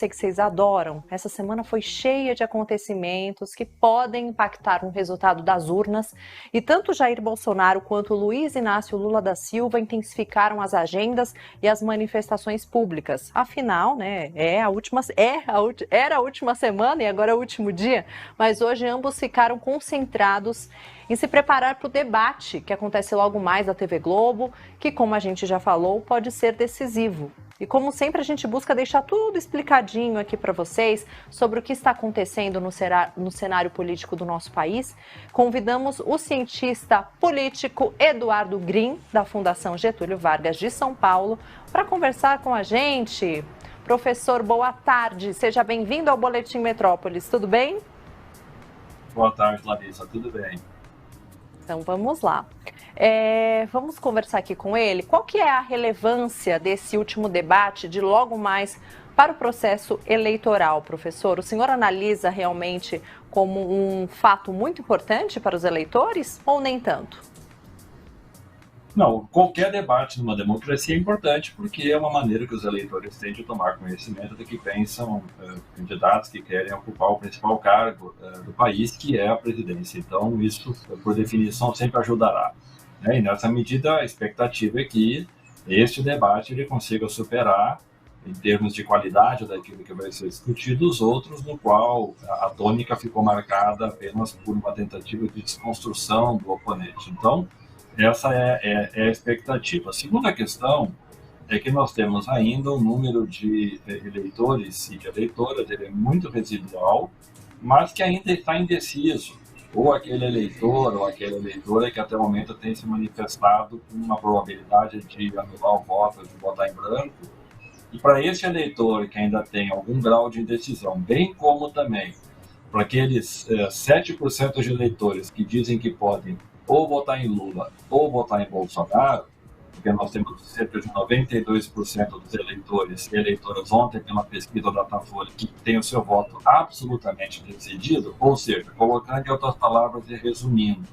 sei que vocês adoram. Essa semana foi cheia de acontecimentos que podem impactar no resultado das urnas e tanto Jair Bolsonaro quanto Luiz Inácio Lula da Silva intensificaram as agendas e as manifestações públicas. Afinal, né, era a última semana e agora é o último dia, mas hoje ambos ficaram concentrados em se preparar para o debate que acontece logo mais na TV Globo, que, como a gente já falou, pode ser decisivo. E como sempre, a gente busca deixar tudo explicadinho aqui para vocês sobre o que está acontecendo no cenário político do nosso país. Convidamos o cientista político Eduardo Green, da Fundação Getúlio Vargas de São Paulo, para conversar com a gente. Professor, boa tarde. Seja bem-vindo ao Boletim Metrópolis. Tudo bem? Boa tarde, Larissa. Tudo bem? Então vamos lá. Vamos conversar aqui com ele. Qual que é a relevância desse último debate de logo mais para o processo eleitoral, professor? O senhor analisa realmente como um fato muito importante para os eleitores ou nem tanto? Não, qualquer debate numa democracia é importante porque é uma maneira que os eleitores têm de tomar conhecimento do que pensam candidatos que querem ocupar o principal cargo do país, que é a presidência. Então, isso, por definição, sempre ajudará. E nessa medida, a expectativa é que este debate ele consiga superar, em termos de qualidade daquilo que vai ser discutido, os outros, no qual a tônica ficou marcada apenas por uma tentativa de desconstrução do oponente. Então, essa é a expectativa. A segunda questão é que nós temos ainda um número de eleitores e de eleitoras, ele é muito residual, mas que ainda está indeciso. Ou aquele eleitor ou aquela eleitora que até o momento tem se manifestado com uma probabilidade de anular o voto, de votar em branco. E para esse eleitor que ainda tem algum grau de indecisão, bem como também para aqueles 7% de eleitores que dizem que podem ou votar em Lula ou votar em Bolsonaro, porque nós temos cerca de 92% dos eleitores e eleitoras ontem pela pesquisa da Datafolha que tem o seu voto absolutamente decidido, ou seja, colocando em outras palavras e resumindo,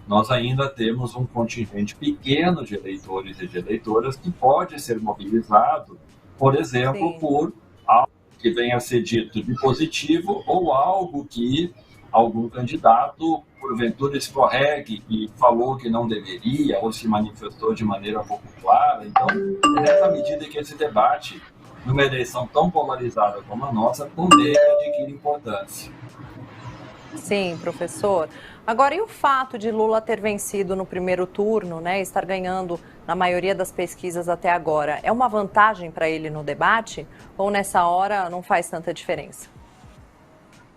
nós ainda temos um contingente pequeno de eleitores e de eleitoras que pode ser mobilizado, por exemplo, Sim. por algo que venha a ser dito de positivo ou algo que algum candidato, porventura, escorregue e falou que não deveria ou se manifestou de maneira pouco clara. Então, é nessa medida que esse debate, numa eleição tão polarizada como a nossa, também adquire importância. Sim, professor. Agora, e o fato de Lula ter vencido no primeiro turno, né, estar ganhando na maioria das pesquisas até agora, é uma vantagem para ele no debate? Ou nessa hora não faz tanta diferença?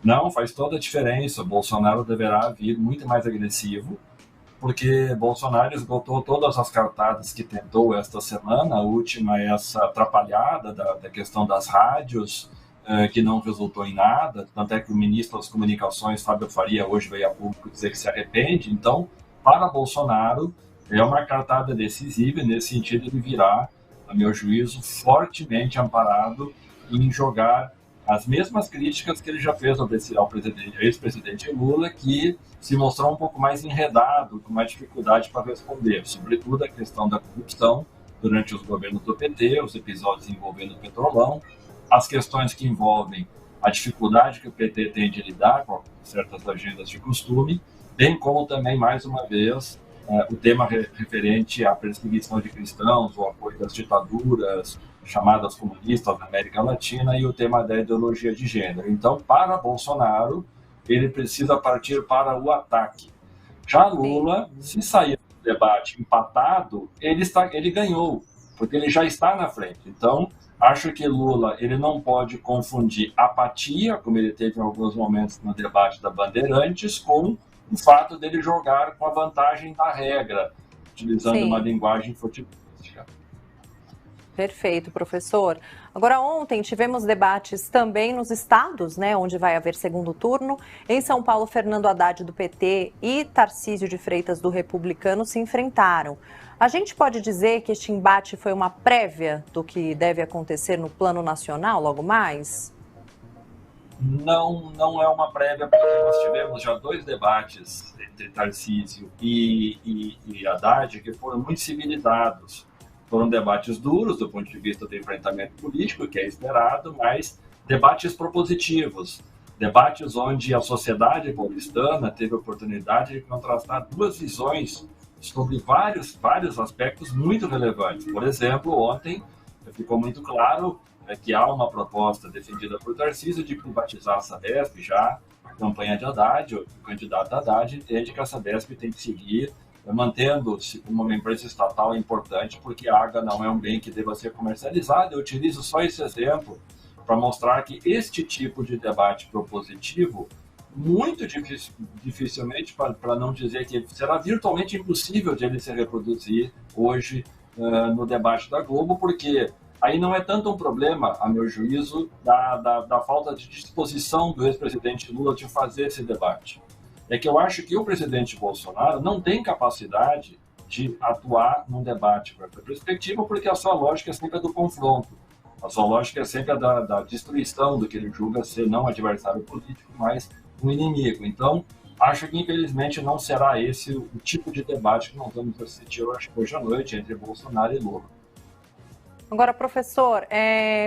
Não, faz toda a diferença. Bolsonaro deverá vir muito mais agressivo, porque Bolsonaro esgotou todas as cartadas que tentou esta semana. A última é essa atrapalhada da questão das rádios, que não resultou em nada. Tanto é que o ministro das Comunicações, Fábio Faria, hoje veio a público dizer que se arrepende. Então, para Bolsonaro, é uma cartada decisiva e, nesse sentido, ele virá, a meu juízo, fortemente amparado em jogar as mesmas críticas que ele já fez ao ex-presidente Lula, que se mostrou um pouco mais enredado, com mais dificuldade para responder, sobretudo a questão da corrupção durante os governos do PT, os episódios envolvendo o Petrolão, as questões que envolvem a dificuldade que o PT tem de lidar com certas agendas de costume, bem como também, mais uma vez, o tema referente à perseguição de cristãos, o apoio das ditaduras chamadas comunistas na América Latina e o tema da ideologia de gênero. Então, para Bolsonaro, ele precisa partir para o ataque. Já Lula, se sair do debate empatado, ele ganhou, porque ele já está na frente. Então, acho que Lula ele não pode confundir apatia, como ele teve em alguns momentos no debate da Bandeirantes, com o fato dele jogar com a vantagem da regra, utilizando uma linguagem futebolística. Perfeito, professor. Agora, ontem tivemos debates também nos estados, né, onde vai haver segundo turno. Em São Paulo, Fernando Haddad, do PT, e Tarcísio de Freitas, do Republicano, se enfrentaram. A gente pode dizer que este embate foi uma prévia do que deve acontecer no plano nacional logo mais? Não é uma prévia, porque nós tivemos já 2 debates entre Tarcísio e Haddad que foram muito civilizados. Foram debates duros do ponto de vista do enfrentamento político, que é esperado, mas debates propositivos, debates onde a sociedade paulistana teve a oportunidade de contrastar duas visões sobre vários aspectos muito relevantes. Por exemplo, ontem ficou muito claro que há uma proposta defendida por Tarcísio de privatizar a Sabesp. Já a campanha de Haddad, o candidato Haddad, entende que a Sabesp tem que seguir mantendo-se como uma empresa estatal importante, porque a água não é um bem que deva ser comercializado. Eu utilizo só esse exemplo para mostrar que este tipo de debate propositivo, muito dificilmente, para não dizer que será virtualmente impossível de ele se reproduzir hoje no debate da Globo, porque aí não é tanto um problema, a meu juízo, da falta de disposição do ex-presidente Lula de fazer esse debate. É que eu acho que o presidente Bolsonaro não tem capacidade de atuar num debate com essa perspectiva, porque a sua lógica é sempre a do confronto. A sua lógica é sempre a da destruição do que ele julga ser não adversário político, mas um inimigo. Então, acho que, infelizmente, não será esse o tipo de debate que nós vamos assistir, eu acho, hoje à noite, entre Bolsonaro e Lula. Agora, professor,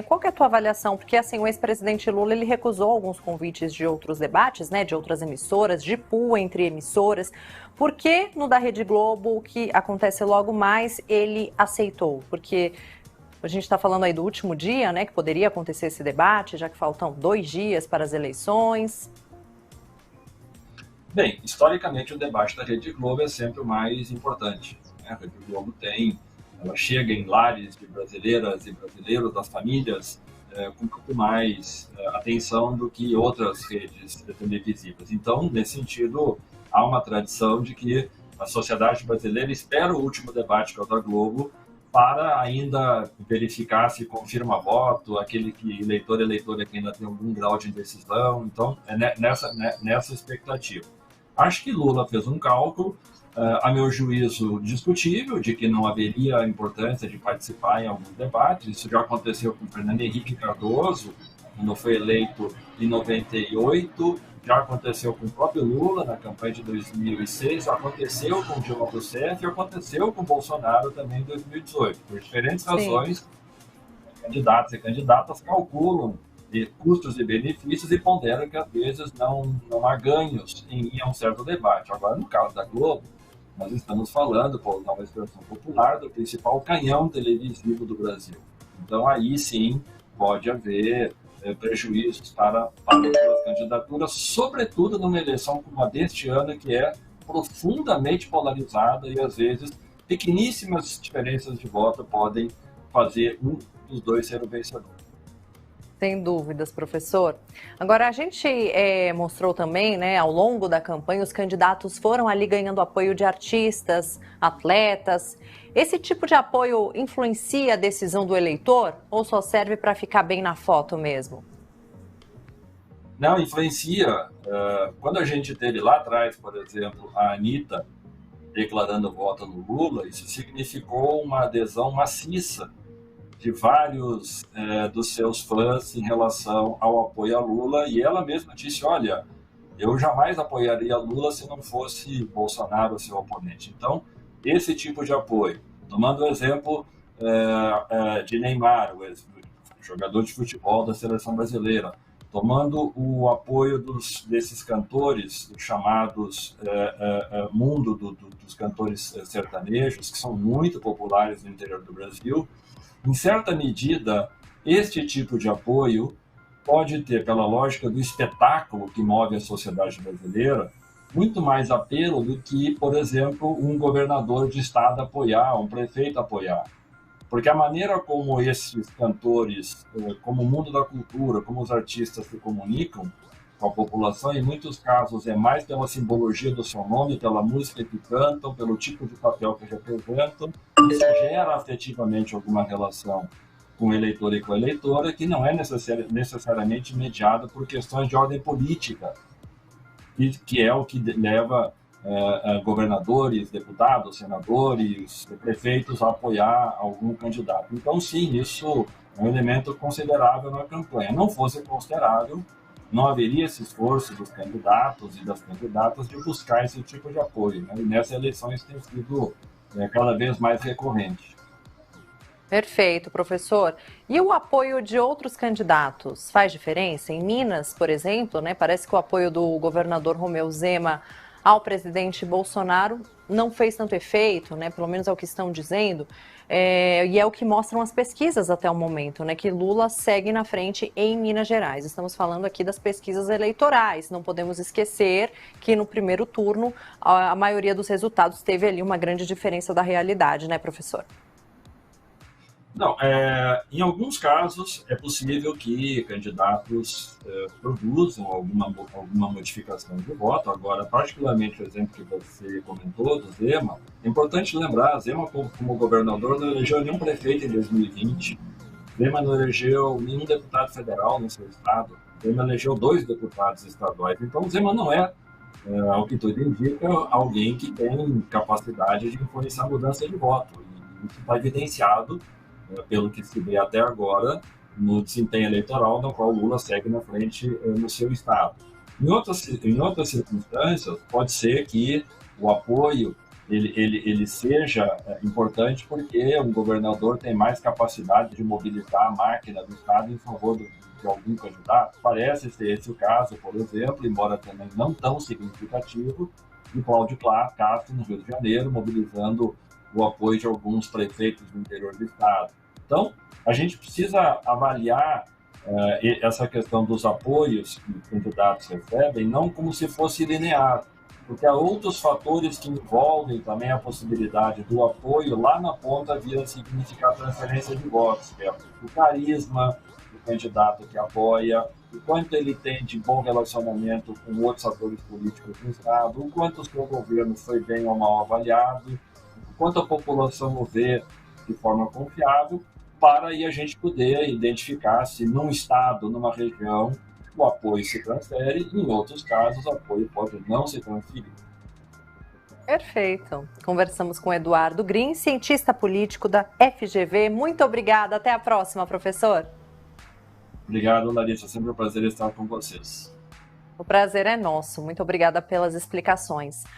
qual que é a tua avaliação? Porque, assim, o ex-presidente Lula, ele recusou alguns convites de outros debates, né, de outras emissoras, de pool entre emissoras. Por que no da Rede Globo, o que acontece logo mais, ele aceitou? Porque a gente está falando aí do último dia, né, que poderia acontecer esse debate, já que faltam 2 dias para as eleições. Bem, historicamente, o debate da Rede Globo é sempre o mais importante, né? A Rede Globo ela chega em lares de brasileiras e brasileiros, das famílias, com muito mais atenção do que outras redes televisivas. Então, nesse sentido, há uma tradição de que a sociedade brasileira espera o último debate, que é o da Globo, para ainda verificar se confirma voto, aquele que eleitor e eleitora que ainda tem algum grau de indecisão. Então, é nessa expectativa. Acho que Lula fez um cálculo, a meu juízo, discutível, de que não haveria importância de participar em alguns debates. Isso já aconteceu com Fernando Henrique Cardoso, quando foi eleito em 98, já aconteceu com o próprio Lula na campanha de 2006, aconteceu com Dilma Rousseff e aconteceu com Bolsonaro também em 2018. Por diferentes razões, candidatos e candidatas calculam custos e benefícios e ponderam que às vezes não há ganhos em ir a um certo debate. Agora, no caso da Globo, nós estamos falando, por usar uma expressão popular, do principal canhão televisivo do Brasil. Então, aí sim pode haver prejuízos para as candidaturas, sobretudo numa eleição como a deste ano, que é profundamente polarizada e, às vezes, pequeníssimas diferenças de voto podem fazer um dos dois ser o vencedor. Sem dúvidas, professor. Agora, a gente mostrou também, né, ao longo da campanha, os candidatos foram ali ganhando apoio de artistas, atletas. Esse tipo de apoio influencia a decisão do eleitor ou só serve para ficar bem na foto mesmo? Não, influencia. Quando a gente teve lá atrás, por exemplo, a Anitta declarando voto no Lula, isso significou uma adesão maciça de vários dos seus fãs em relação ao apoio a Lula, e ela mesma disse, olha, eu jamais apoiaria Lula se não fosse Bolsonaro seu oponente. Então, esse tipo de apoio, tomando o exemplo de Neymar, o jogador de futebol da seleção brasileira, tomando o apoio desses cantores chamados mundo dos cantores sertanejos, que são muito populares no interior do Brasil. Em certa medida, este tipo de apoio pode ter, pela lógica do espetáculo que move a sociedade brasileira, muito mais apelo do que, por exemplo, um governador de estado apoiar, um prefeito apoiar. Porque a maneira como esses cantores, como o mundo da cultura, como os artistas se comunicam com a população, em muitos casos é mais pela simbologia do seu nome, pela música que cantam, pelo tipo de papel que representam. Isso gera afetivamente alguma relação com o eleitor e com a eleitora, que não é necessariamente mediada por questões de ordem política, que é o que leva governadores, deputados, senadores, prefeitos a apoiar algum candidato. Então, sim, isso é um elemento considerável na campanha. Não fosse considerável, não haveria esse esforço dos candidatos e das candidatas de buscar esse tipo de apoio, né? E nessa eleição isso tem sido cada vez mais recorrente. Perfeito, professor. E o apoio de outros candidatos faz diferença? Em Minas, por exemplo, né, parece que o apoio do governador Romeu Zema ao presidente Bolsonaro não fez tanto efeito, né, pelo menos é o que estão dizendo, e é o que mostram as pesquisas até o momento, né, que Lula segue na frente em Minas Gerais. Estamos falando aqui das pesquisas eleitorais, não podemos esquecer que no primeiro turno a maioria dos resultados teve ali uma grande diferença da realidade, né, professor? Não, em alguns casos é possível que candidatos produzam alguma modificação de voto. Agora, particularmente o exemplo que você comentou do Zema, é importante lembrar, Zema como governador não elegeu nenhum prefeito em 2020, Zema não elegeu nenhum deputado federal no seu estado, Zema elegeu 2 deputados estaduais. Então, Zema não ao que tudo indica, alguém que tem capacidade de influenciar a mudança de voto. E isso está evidenciado pelo que se vê até agora, no desempenho eleitoral, no qual Lula segue na frente no seu estado. Em outras circunstâncias, pode ser que o apoio ele seja importante porque um governador tem mais capacidade de mobilizar a máquina do estado em favor de algum candidato. Parece ser esse o caso, por exemplo, embora também não tão significativo, de Cláudio Castro, no Rio de Janeiro, mobilizando o apoio de alguns prefeitos do interior do estado. Então, a gente precisa avaliar essa questão dos apoios que os candidatos recebem, não como se fosse linear, porque há outros fatores que envolvem também a possibilidade do apoio lá na ponta vir a significar transferência de votos, que é o carisma do candidato que apoia, o quanto ele tem de bom relacionamento com outros atores políticos do estado, o quanto o seu governo foi bem ou mal avaliado, o quanto a população o vê de forma confiável, para aí a gente poder identificar se num estado, numa região, o apoio se transfere, e em outros casos o apoio pode não se transferir. Perfeito. Conversamos com Eduardo Green, cientista político da FGV. Muito obrigada. Até a próxima, professor. Obrigado, Larissa. Sempre um prazer estar com vocês. O prazer é nosso. Muito obrigada pelas explicações.